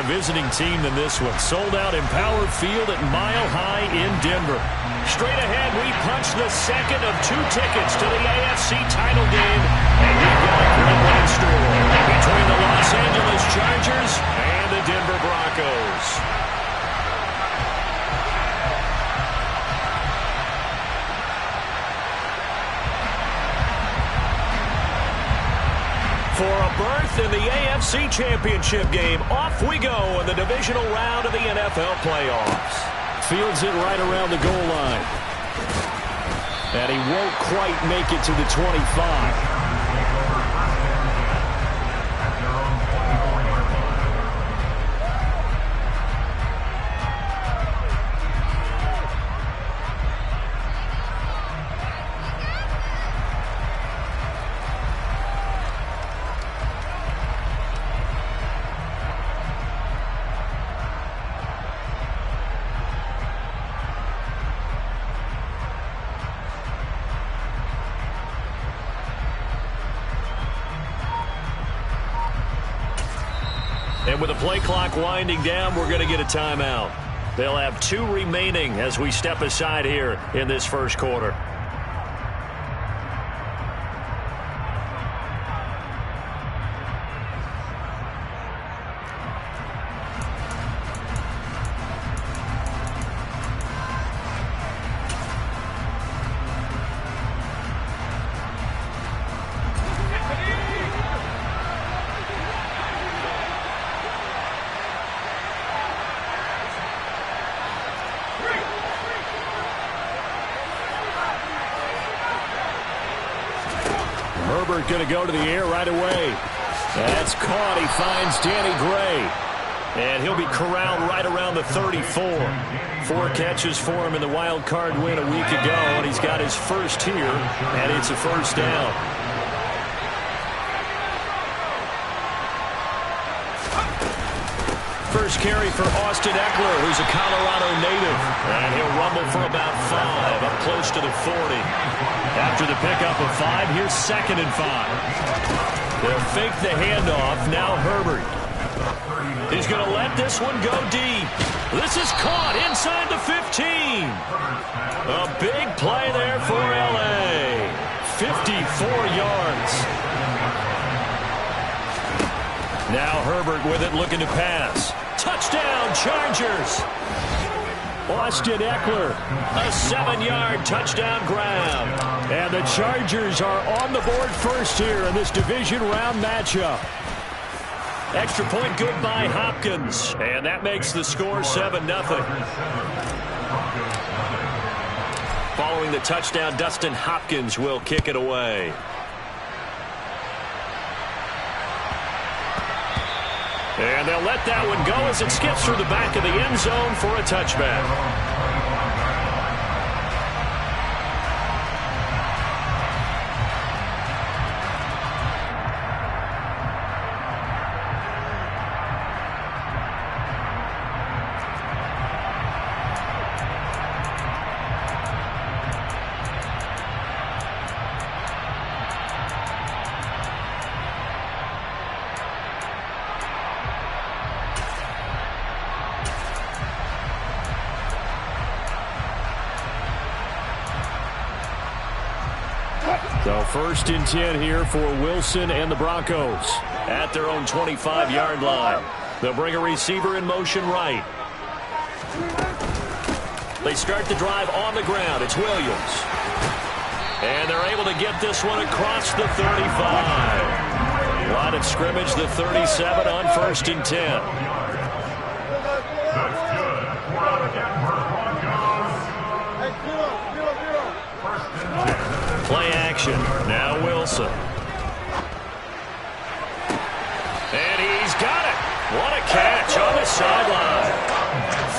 a visiting team than this one. Sold out Empower Field at Mile High in Denver. Straight ahead, we punch the second of 2 tickets to the AFC title game. And we've got a great one in store between the Los Angeles Chargers and the Denver Broncos. For a berth in the AFC Championship game, off we go in the divisional round of the NFL playoffs. Fields it right around the goal line. And he won't quite make it to the 25. And with the play clock winding down, we're going to get a timeout. They'll have 2 remaining as we step aside here in this first quarter. Herbert going to go to the air right away. That's caught. He finds Danny Gray. And he'll be corralled right around the 34. 4 catches for him in the wild card win a week ago, and he's got his first here, and it's a first down. First carry for Austin Eckler, who's a Colorado native. And he'll rumble for about 5, up close to the 40. After the pickup of 5, here's 2nd and 5. They'll fake the handoff. Now Herbert. He's going to let this one go deep. This is caught inside the 15. A big play there for L.A. 54 yards. Now Herbert with it, looking to pass. Touchdown, Chargers. Austin Eckler, a 7-yard touchdown grab. And the Chargers are on the board first here in this division round matchup. Extra point good by Hopkins. And that makes the score 7-0. Following the touchdown, Dustin Hopkins will kick it away. And they'll let that one go as it skips through the back of the end zone for a touchback. So 1st and 10 here for Wilson and the Broncos at their own 25-yard line. They'll bring a receiver in motion right. They start the drive on the ground. It's Williams. And they're able to get this one across the 35. Line of scrimmage, the 37 on 1st and 10. Play action. Now Wilson. And he's got it. What a catch on the sideline.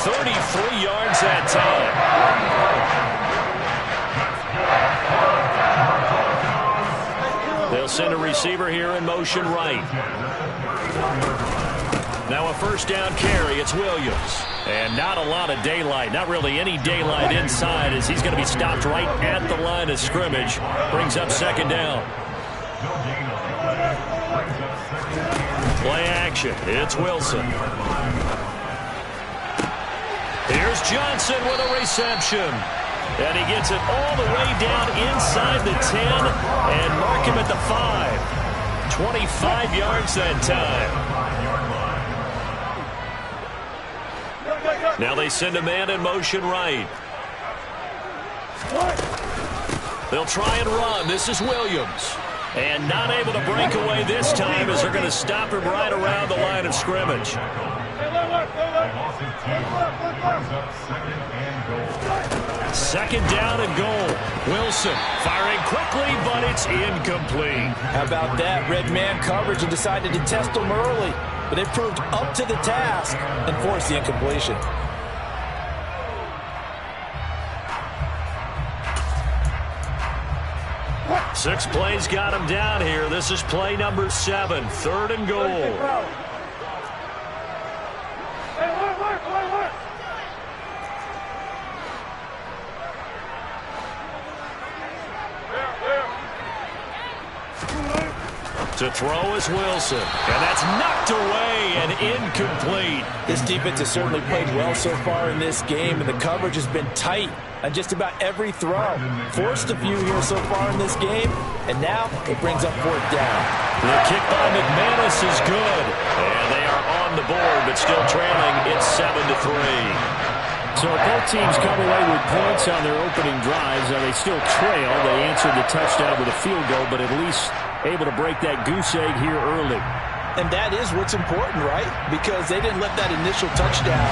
33 yards that time. They'll send a receiver here in motion right. Now a first down carry. It's Williams. And not a lot of daylight. Not really any daylight inside as he's going to be stopped right at the line of scrimmage. Brings up 2nd down. Play action. It's Wilson. Here's Johnson with a reception. And he gets it all the way down inside the 10 and mark him at the 5. 25 yards that time. Now they send a man in motion right. They'll try and run. This is Williams. And not able to break away this time as they're going to stop him right around the line of scrimmage. Second down and goal. Wilson firing quickly, but it's incomplete. How about that? Red man coverage and decided to test them early. But they proved up to the task and forced the incompletion. Six plays got him down here. This is play number 7. Third and goal. To throw is Wilson. And that's knocked away and incomplete. This defense has certainly played well so far in this game, and the coverage has been tight on just about every throw. Forced a few here so far in this game, and now it brings up fourth down. The kick by McManus is good. And they are on the board, but still trailing. It's 7-3. So both teams come away with points on their opening drives. Now they still trail. They answered the touchdown with a field goal, but at least able to break that goose egg here early. And that is what's important, right? Because they didn't let that initial touchdown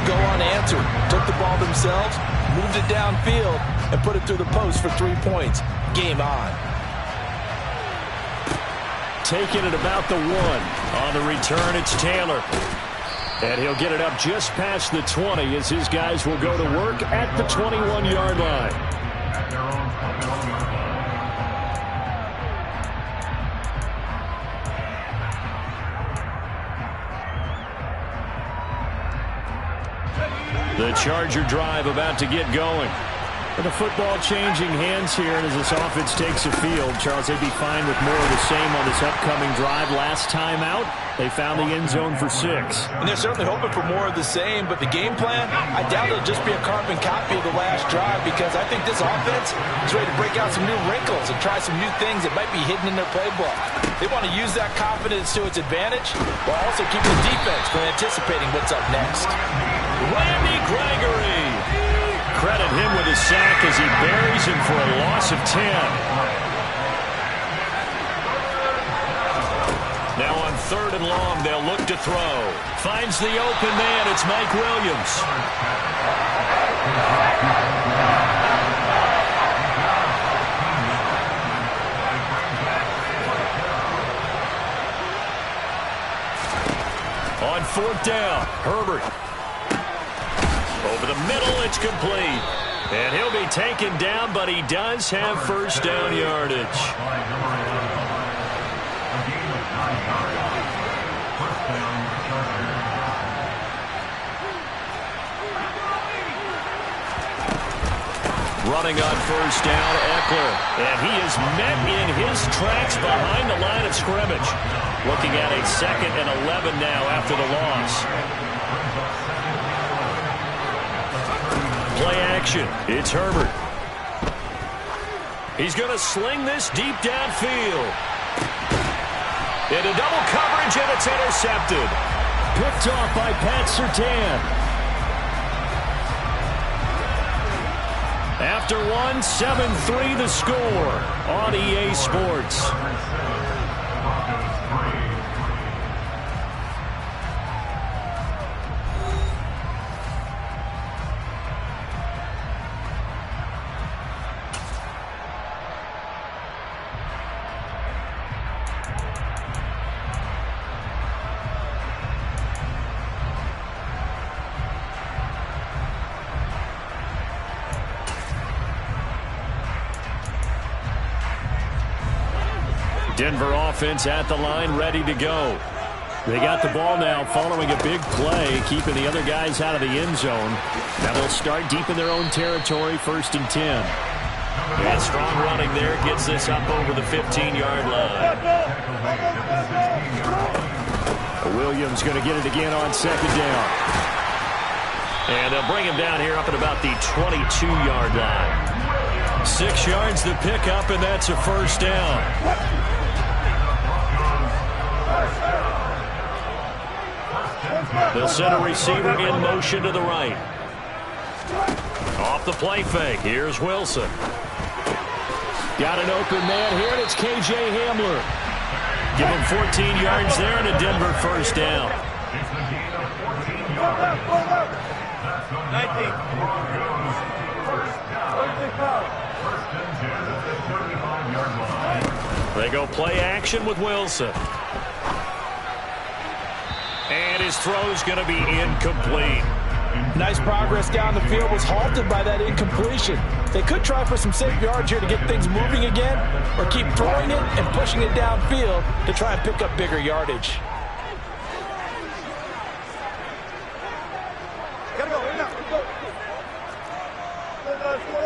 go unanswered. Took the ball themselves, moved it downfield, and put it through the post for 3 points. Game on. Taking it about the 1. On the return, it's Taylor. And he'll get it up just past the 20 as his guys will go to work at the 21-yard line. The Charger drive about to get going. And the football changing hands here, and as this offense takes the field, Charles, they'd be fine with more of the same on this upcoming drive. Last time out, they found the end zone for 6. And they're certainly hoping for more of the same, but the game plan, I doubt it'll just be a carbon copy of the last drive, because I think this offense is ready to break out some new wrinkles and try some new things that might be hidden in their playbook. They want to use that confidence to its advantage while also keeping the defense from anticipating what's up next. Randy Gregory. Credit him with a sack as he buries him for a loss of 10. Now on 3rd and long, they'll look to throw. Finds the open man. It's Mike Williams. On 4th down, Herbert. Over the middle, it's complete. And he'll be taken down, but he does have first down yardage. Running on first down, Eckler. And he is met in his tracks behind the line of scrimmage. Looking at a 2nd and 11 now after the loss. Play action. It's Herbert. He's going to sling this deep downfield. Into double coverage, and it's intercepted. Picked off by Pat Surtain. After 7-3 the score on EA Sports. Denver offense at the line, ready to go. They got the ball now following a big play, keeping the other guys out of the end zone. Now they'll start deep in their own territory, 1st and 10. And strong running there gets this up over the 15-yard line. Williams going to get it again on second down. And they'll bring him down here up at about the 22-yard line. 6 yards the pickup, and that's a first down. They'll send a receiver in motion to the right. Off the play fake. Here's Wilson. Got an open man here, and it's K.J. Hamler. Give him 14 yards there and a Denver first down. 19. They go play action with Wilson. And his throw's going to be incomplete. Nice progress down the field, was halted by that incompletion. They could try for some safe yards here to get things moving again, or keep throwing it and pushing it downfield to try and pick up bigger yardage.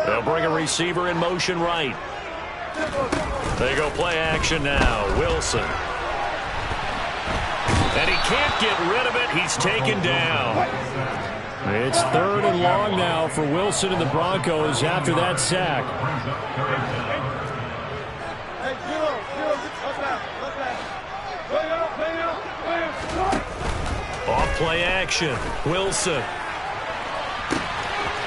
They'll bring a receiver in motion right. They go play action now. Wilson. And he can't get rid of it. He's taken down. It's 3rd and long now for Wilson and the Broncos after that sack. Off play action. Wilson.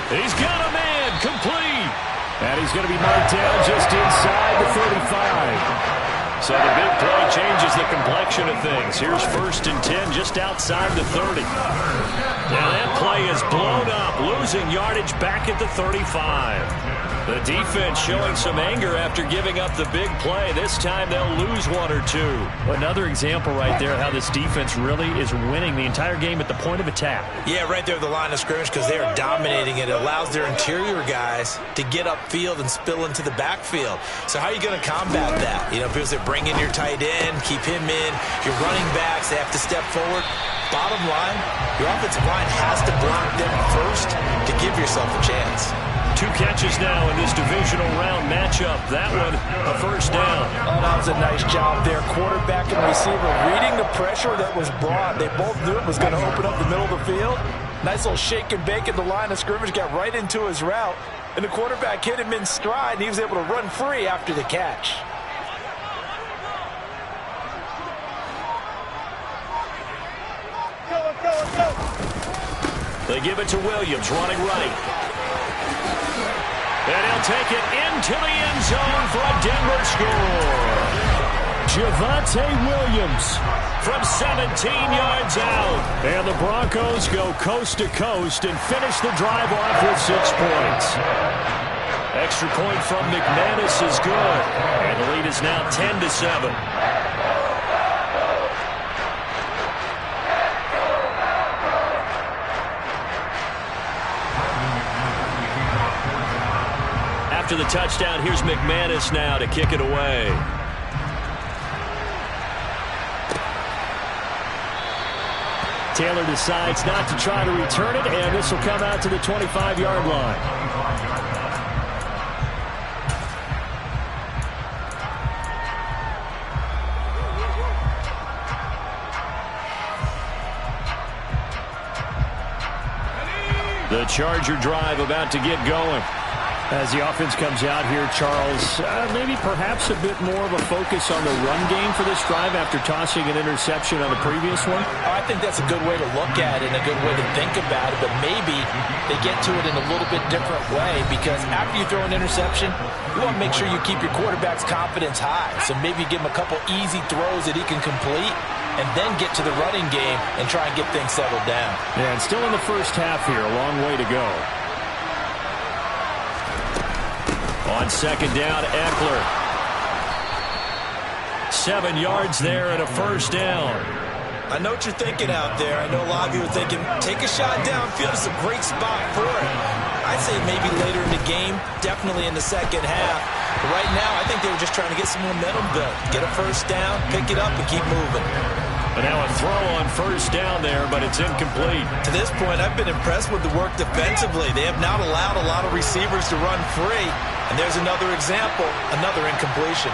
He's got a man. Complete. And he's going to be marked down just inside the 35. So the big play changes the complexion of things. Here's 1st and 10 just outside the 30. Now that play is blown up, losing yardage back at the 35. The defense showing some anger after giving up the big play. This time they'll lose 1 or 2. Another example right there how this defense really is winning the entire game at the point of attack. Yeah, right there at the line of scrimmage, because they are dominating it. It allows their interior guys to get upfield and spill into the backfield. So how are you going to combat that? You know, because they're bringing your tight end, keep him in. Your running backs, they have to step forward. Bottom line, your offensive line has to block them first to give yourself a chance. 2 catches now in this divisional round matchup. That one, a first down. Oh, that was a nice job there. Quarterback and receiver reading the pressure that was brought. They both knew it was going to open up the middle of the field. Nice little shake and bake at the line of scrimmage. Got right into his route. And the quarterback hit him in stride, and he was able to run free after the catch. They give it to Williams, running right. And he'll take it into the end zone for a Denver score. Javonte Williams from 17 yards out. And the Broncos go coast to coast and finish the drive off with 6 points. Extra point from McManus is good. And the lead is now 10-7. After the touchdown, here's McManus now to kick it away. Taylor decides not to try to return it, and this will come out to the 25-yard line. The Charger drive about to get going. As the offense comes out here, Charles, maybe perhaps a bit more of a focus on the run game for this drive after tossing an interception on the previous one? I think that's a good way to look at it and a good way to think about it, but maybe they get to it in a little bit different way, because after you throw an interception, you want to make sure you keep your quarterback's confidence high. So maybe give him a couple easy throws that he can complete, and then get to the running game and try and get things settled down. Yeah, and still in the first half here, a long way to go. On second down, Eckler. 7 yards there and a first down. I know what you're thinking out there. I know a lot of you are thinking, take a shot downfield. It's a great spot for it. I'd say maybe later in the game, definitely in the second half. But right now, I think they were just trying to get some momentum built. Get a first down, pick it up, and keep moving. And now a throw on first down there, but it's incomplete. To this point, I've been impressed with the work defensively. They have not allowed a lot of receivers to run free. And there's another example, another incompletion.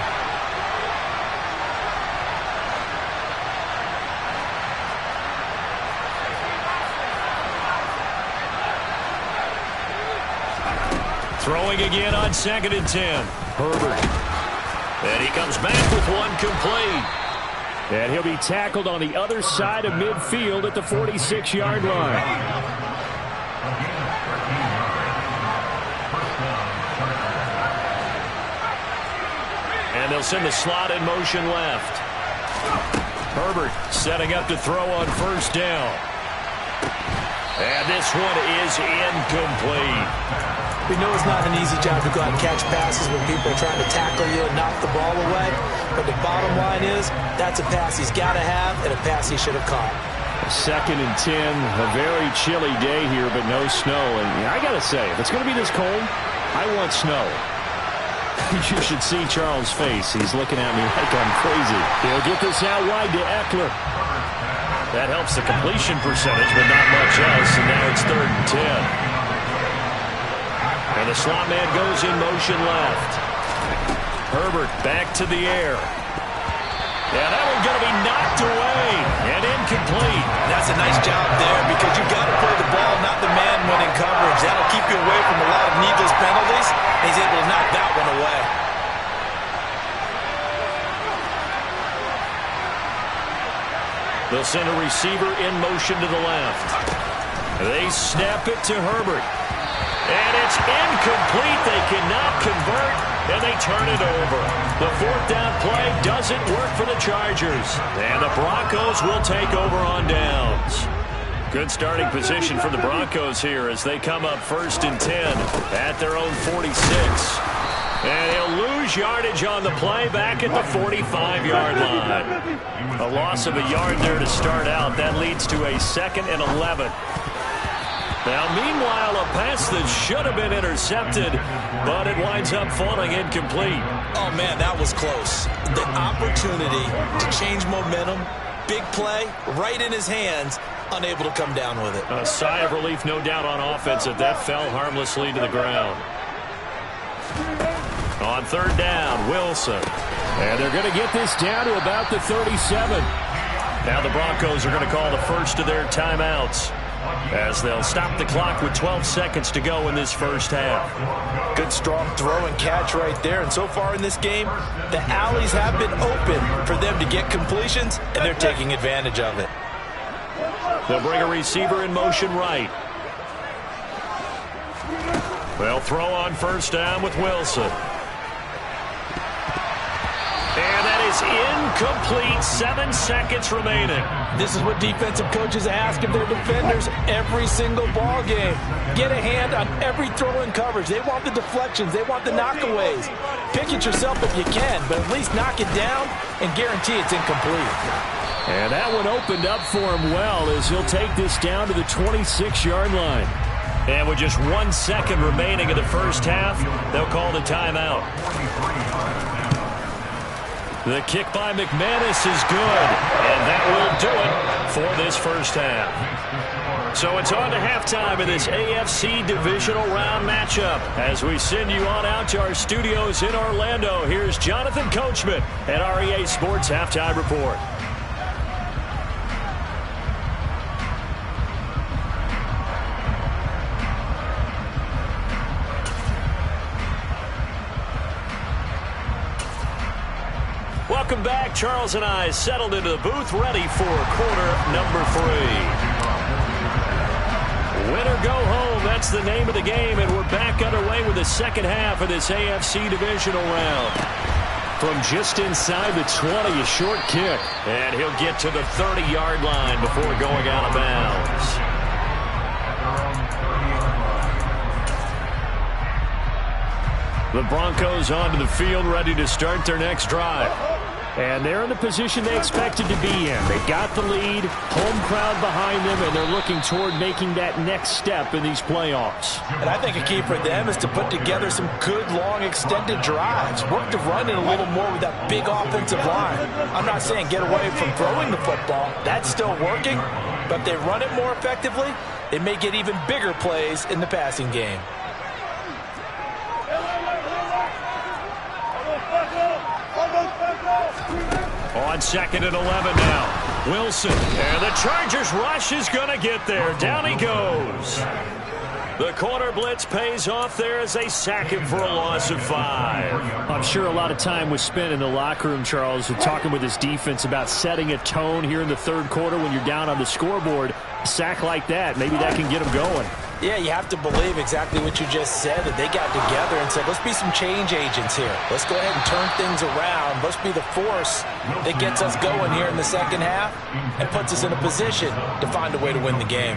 Throwing again on 2nd and 10. Herbert. And he comes back with one complete. And he'll be tackled on the other side of midfield at the 46-yard line. And they'll send the slot in motion left. Herbert setting up to throw on 1st down. And this one is incomplete. We know it's not an easy job to go out and catch passes when people are trying to tackle you and knock the ball away. But the bottom line is, that's a pass he's got to have and a pass he should have caught. 2nd and 10, a very chilly day here, but no snow. And I got to say, if it's going to be this cold, I want snow. You should see Charles' face. He's looking at me like I'm crazy. He'll get this out wide to Ekeler. That helps the completion percentage, but not much else. And now it's 3rd and 10. And the slot man goes in motion left. Herbert back to the air. Yeah, that one's going to be knocked away and incomplete. That's a nice job there because you've got to play the ball, not the man when in coverage. That'll keep you away from a lot of needless penalties. He's able to knock that one away. They'll send a receiver in motion to the left. They snap it to Herbert. And it's incomplete. They cannot convert, and they turn it over. The 4th down play doesn't work for the Chargers. And the Broncos will take over on downs. Good starting position for the Broncos here as they come up 1st and 10 at their own 46. And he'll lose yardage on the play back at the 45-yard line. A loss of a yard there to start out. That leads to a 2nd and 11. Now, meanwhile, a pass that should have been intercepted, but it winds up falling incomplete. Oh, man, that was close. The opportunity to change momentum, big play, right in his hands, unable to come down with it. A sigh of relief, no doubt, on offense if that fell harmlessly to the ground. On 3rd down, Wilson. And they're going to get this down to about the 37. Now the Broncos are going to call the first of their timeouts, as they'll stop the clock with 12 seconds to go in this first half. Good strong throw and catch right there. And so far in this game, the alleys have been open for them to get completions, and they're taking advantage of it. They'll bring a receiver in motion right. They'll throw on 1st down with Wilson. And that is incomplete. 7 seconds remaining. This is what defensive coaches ask of their defenders every single ball game. Get a hand on every throw in coverage. They want the deflections. They want the knockaways. Pick it yourself if you can, but at least knock it down and guarantee it's incomplete. And that one opened up for him well as he'll take this down to the 26-yard line. And with just 1 second remaining in the first half, they'll call the timeout. The kick by McManus is good, and that will do it for this first half. So it's on to halftime in this AFC divisional round matchup. As we send you on out to our studios in Orlando, here's Jonathan Coachman at REA Sports Halftime Report. Welcome back. Charles and I settled into the booth, ready for quarter number 3. Win or go home, that's the name of the game, and we're back underway with the second half of this AFC divisional round. From just inside the 20, a short kick. And he'll get to the 30-yard line before going out of bounds. The Broncos onto the field, ready to start their next drive. And they're in the position they expected to be in. They got the lead, home crowd behind them, and they're looking toward making that next step in these playoffs. And I think a key for them is to put together some good, long, extended drives. Work to run it a little more with that big offensive line. I'm not saying get away from throwing the football. That's still working. But if they run it more effectively, they may get even bigger plays in the passing game. On 2nd and 11 now. Wilson. And the Chargers rush is going to get there. Down he goes. The corner blitz pays off there as they sack him for a loss of 5. I'm sure a lot of time was spent in the locker room, Charles, talking with his defense about setting a tone here in the third quarter when you're down on the scoreboard. A sack like that, maybe that can get them going. Yeah, you have to believe exactly what you just said, that they got together and said, let's be some change agents here. Let's go ahead and turn things around. Let's be the force that gets us going here in the second half and puts us in a position to find a way to win the game.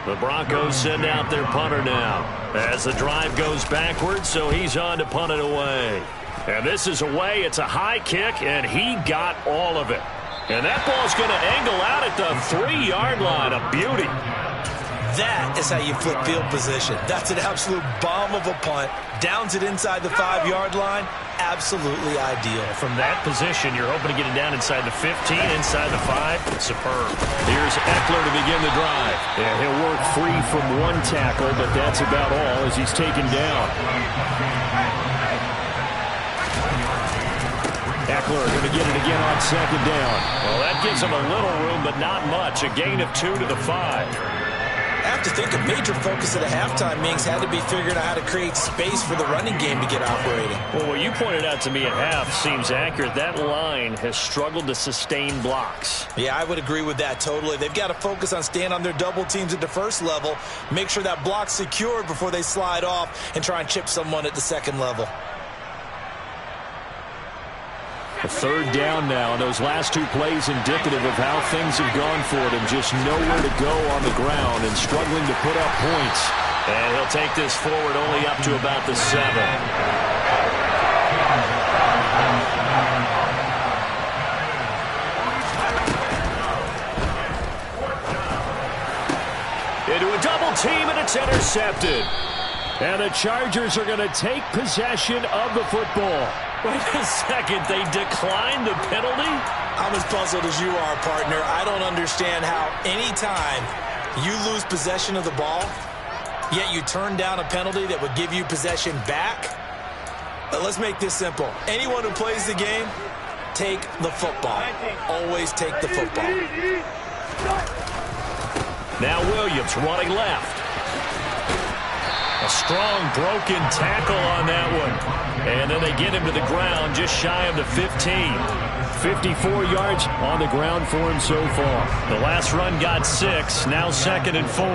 The Broncos send out their punter now as the drive goes backwards, so he's on to punt it away. And this is away. It's a high kick, and he got all of it. And that ball's going to angle out at the 3-yard line. A beauty. That is how you flip field position. That's an absolute bomb of a punt. Downs it inside the 5-yard line. Absolutely ideal. From that position, you're hoping to get it down inside the 15, inside the 5. Superb. Here's Eckler to begin the drive. Yeah, he'll work free from one tackle, but that's about all as he's taken down. Eckler going to get it again on second down. Well, that gives him a little room, but not much. A gain of 2 to the 5. I have to think a major focus of the halftime meetings had to be figuring out how to create space for the running game to get operating. Well, what you pointed out to me at half seems accurate. That line has struggled to sustain blocks. Yeah, I would agree with that totally. They've got to focus on staying on their double teams at the first level, make sure that block's secured before they slide off and try and chip someone at the second level. A third down now, and those last 2 plays indicative of how things have gone for them. Just nowhere to go on the ground and struggling to put up points. And he'll take this forward only up to about the 7. Into a double team, and it's intercepted. And the Chargers are going to take possession of the football. Wait a second, they declined the penalty? I'm as puzzled as you are, partner. I don't understand how any time you lose possession of the ball, yet you turn down a penalty that would give you possession back. But let's make this simple. Anyone who plays the game, take the football. Always take the football. Now Williams running left. A strong broken tackle on that one. And then they get him to the ground just shy of the 15. 54 yards on the ground for him so far. The last run got 6. Now 2nd and 4.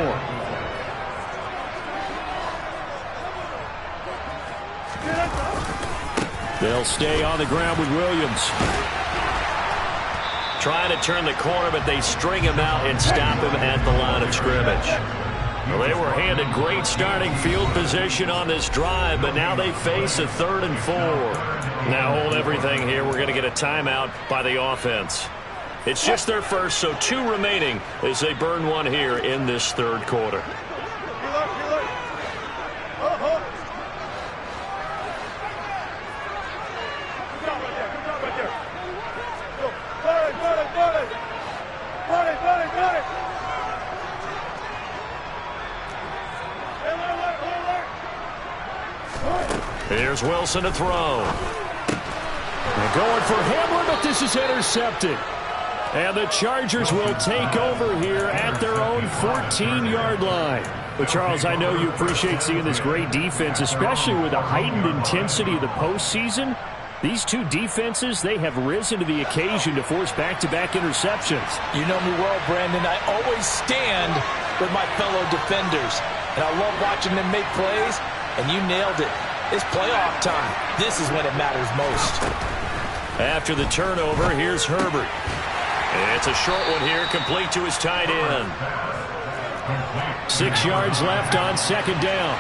They'll stay on the ground with Williams. Trying to turn the corner, but they string him out and stop him at the line of scrimmage. Well, they were handed great starting field position on this drive, but now they face a 3rd and 4. Now hold everything here. We're going to get a timeout by the offense. It's just their first, so 2 remaining as they burn one here in this third quarter. Here's Wilson to throw. They're going for Hamlin, but this is intercepted. And the Chargers will take over here at their own 14-yard line. But, Charles, I know you appreciate seeing this great defense, especially with the heightened intensity of the postseason. These 2 defenses, they have risen to the occasion to force back-to-back interceptions. You know me well, Brandon. I always stand with my fellow defenders. And I love watching them make plays, and you nailed it. It's playoff time. This is when it matters most. After the turnover, here's Herbert. It's a short one here, complete to his tight end. 6 yards left on 2nd down.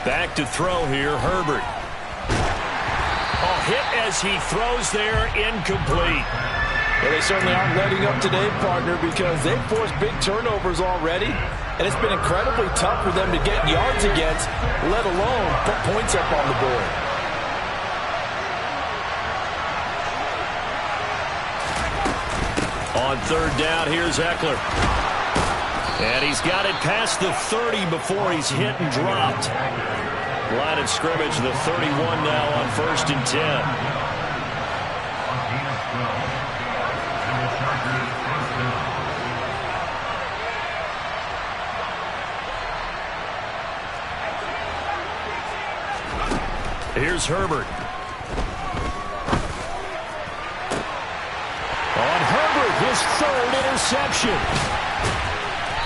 Back to throw here, Herbert. Hit as he throws there, incomplete. Well, they certainly aren't letting up today, partner, because they've forced big turnovers already, and it's been incredibly tough for them to get yards against, let alone put points up on the board. On 3rd down, here's Eckler. And he's got it past the 30 before he's hit and dropped. Line of scrimmage, the 31 now on 1st and 10. Here's Herbert. On Herbert, his 3rd interception.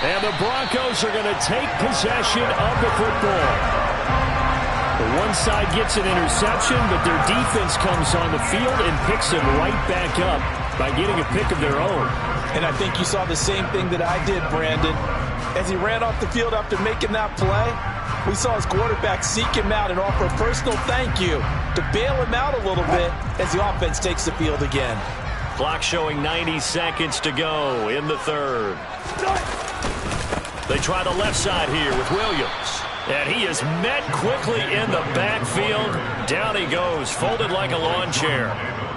And the Broncos are going to take possession of the football. The one side gets an interception, but their defense comes on the field and picks it right back up by getting a pick of their own. And I think you saw the same thing that I did, Brandon. As he ran off the field after making that play, we saw his quarterback seek him out and offer a personal thank you to bail him out a little bit as the offense takes the field again. Clock showing 90 seconds to go in the 3rd. They try the left side here with Williams. And he is met quickly in the backfield. Down he goes, folded like a lawn chair.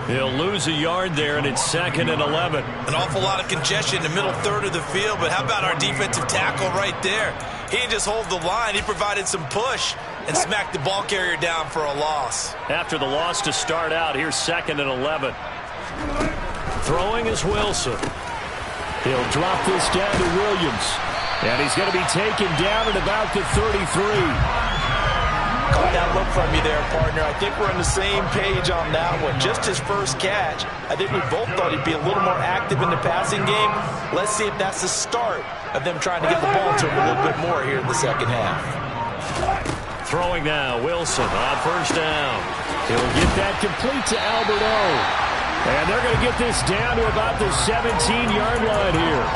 He'll lose a yard there, and it's 2nd and 11. An awful lot of congestion in the middle 3rd of the field, but how about our defensive tackle right there? He didn't just hold the line. He provided some push and smacked the ball carrier down for a loss. After the loss to start out, here's 2nd and 11. Throwing is Wilson. He'll drop this down to Williams. And he's going to be taken down at about the 33. Caught that look from you there, partner. I think we're on the same page on that one. Just his first catch. I think we both thought he'd be a little more active in the passing game. Let's see if that's the start of them trying to get the ball to him a little bit more here in the second half. Throwing now, Wilson on 1st down. He'll get that complete to Albert O. And they're going to get this down to about the 17-yard line here.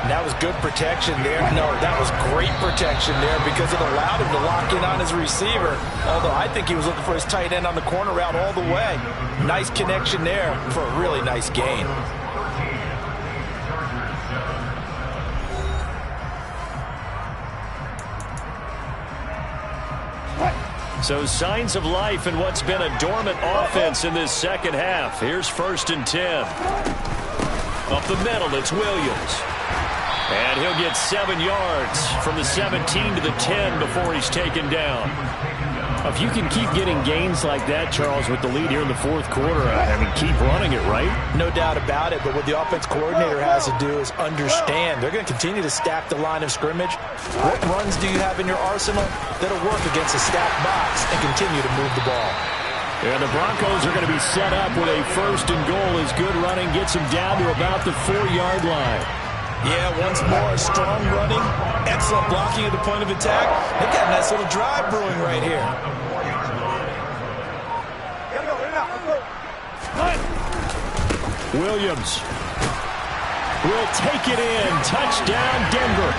That was good protection there. No, that was great protection there because it allowed him to lock in on his receiver. Although I think he was looking for his tight end on the corner route all the way. Nice connection there for a really nice gain. So signs of life in what's been a dormant offense in this second half. Here's 1st and 10. Up the middle, it's Williams. And he'll get 7 yards from the 17 to the 10 before he's taken down. If you can keep getting gains like that, Charles, with the lead here in the 4th quarter, I mean, keep running it, right? No doubt about it, but what the offense coordinator has to do is understand. They're going to continue to stack the line of scrimmage. What runs do you have in your arsenal that'll work against a stacked box and continue to move the ball? And the Broncos are going to be set up with a 1st and goal as good running gets him down to about the 4-yard line. Yeah, once more, strong running, excellent blocking at the point of attack. They've got a nice little drive brewing right here. Williams will take it in. Touchdown, Denver.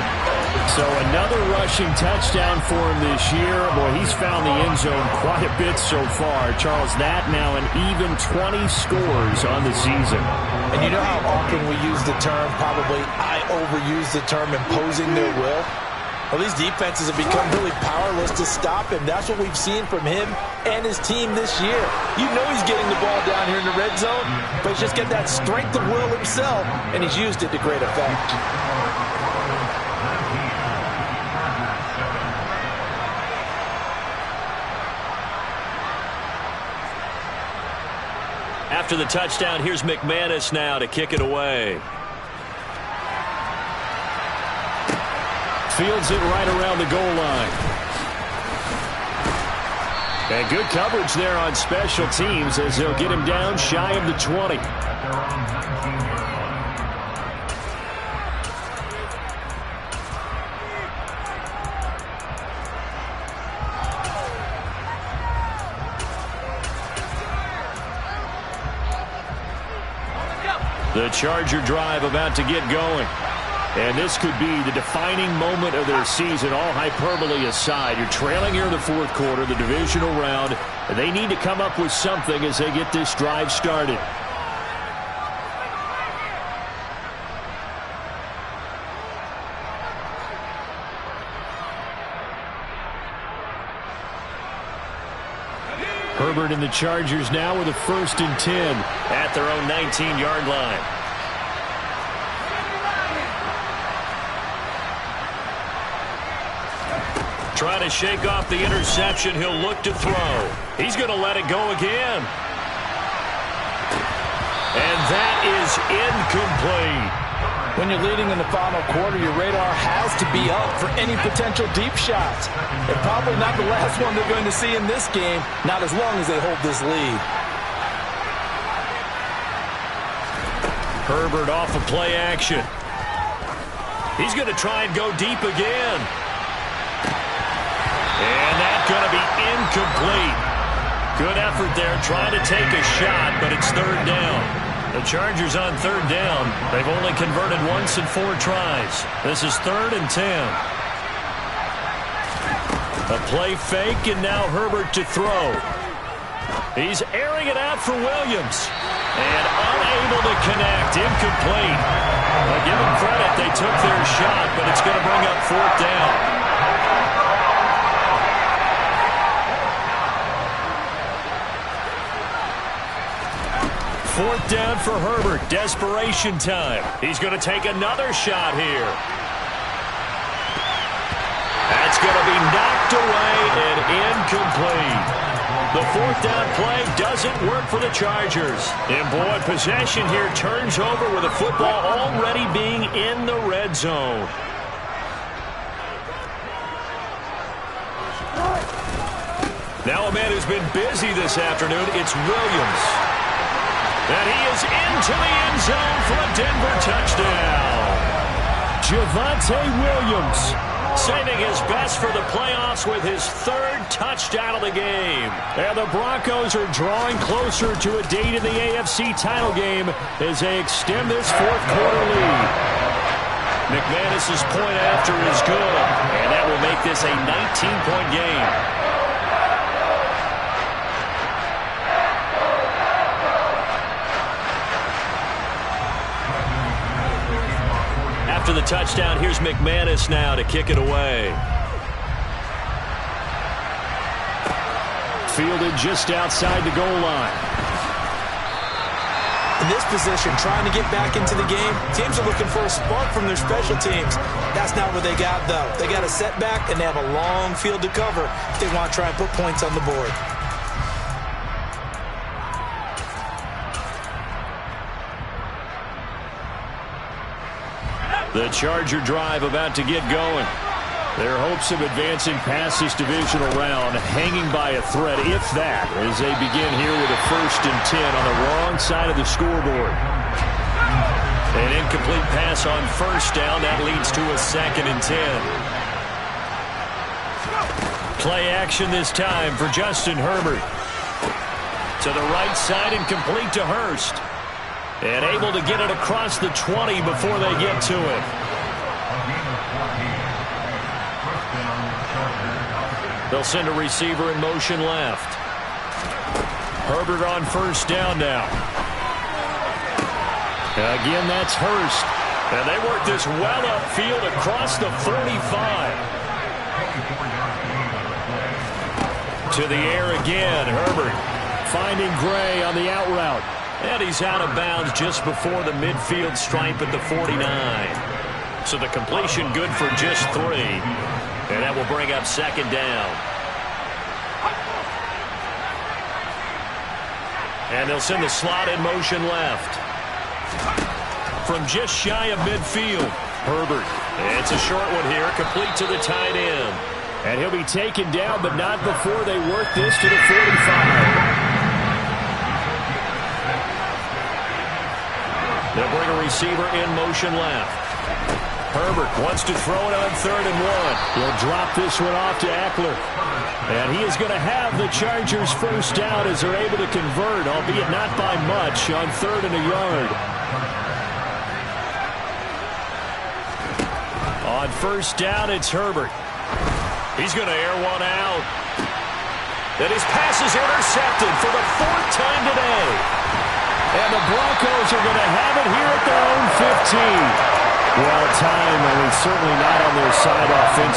So another rushing touchdown for him this year. Boy, he's found the end zone quite a bit so far. Charles, that now an even 20 scores on the season. And you know how often we use the term, probably I overuse the term, imposing their will? Well, these defenses have become really powerless to stop him. That's what we've seen from him and his team this year. You know he's getting the ball down here in the red zone, but he's just got that strength of will himself, and he's used it to great effect. After the touchdown, here's McManus now to kick it away. Fields it right around the goal line. And good coverage there on special teams as they'll get him down shy of the 20. The Charger drive about to get going. And this could be the defining moment of their season, all hyperbole aside. You're trailing here in the 4th quarter, the divisional round. And they need to come up with something as they get this drive started. Herbert and the Chargers now with a 1st and 10 at their own 19-yard line. Trying to shake off the interception. He'll look to throw. He's going to let it go again. And that is incomplete. When you're leading in the final quarter, your radar has to be up for any potential deep shots. And probably not the last one they're going to see in this game, not as long as they hold this lead. Herbert off of play action. He's going to try and go deep again. And that's going to be incomplete. Good effort there trying to take a shot, but it's third down. The Chargers on third down. They've only converted once in 4 tries. This is 3rd and 10. A play fake, and now Herbert to throw. He's airing it out for Williams. And unable to connect. Incomplete. Well, give them credit. They took their shot, but it's going to bring up 4th down. 4th down for Herbert. Desperation time. He's going to take another shot here. That's going to be knocked away and incomplete. The 4th down play doesn't work for the Chargers. And boy, possession here turns over with the football already being in the red zone. Now a man who's been busy this afternoon, it's Williams. And he is into the end zone for a Denver touchdown. Javonte Williams saving his best for the playoffs with his 3rd touchdown of the game. And the Broncos are drawing closer to a date in the AFC title game as they extend this 4th quarter lead. McManus's point after is good, and that will make this a 19-point game. After the touchdown, here's McManus now to kick it away. Fielded just outside the goal line. In this position, trying to get back into the game, teams are looking for a spark from their special teams. That's not what they got, though. They got a setback, and they have a long field to cover if they want to try and put points on the board. The Charger drive about to get going. Their hopes of advancing past this divisional round hanging by a thread, if that, as they begin here with a 1st and 10 on the wrong side of the scoreboard. An incomplete pass on 1st down. That leads to a 2nd and 10. Play action this time for Justin Herbert. To the right side and complete to Hurst. And able to get it across the 20 before they get to it. They'll send a receiver in motion left. Herbert on 1st down now. Again, that's Hurst. And they work this well upfield across the 45. To the air again, Herbert finding Gray on the out route. And he's out of bounds just before the midfield stripe at the 49. So the completion good for just 3. And that will bring up 2nd down. And they'll send the slot in motion left. From just shy of midfield, Herbert. It's a short one here, complete to the tight end. And he'll be taken down, but not before they work this to the 45. They'll bring a receiver in motion left. Herbert wants to throw it on 3rd and 1. He'll drop this one off to Eckler. And he is going to have the Chargers 1st down as they're able to convert, albeit not by much, on 3rd and a yard. On 1st down, it's Herbert. He's going to air one out. Then his pass is intercepted for the 4th time today. And the Broncos are going to have it here at their own 15. Well, time, and it's certainly not on their side offensively.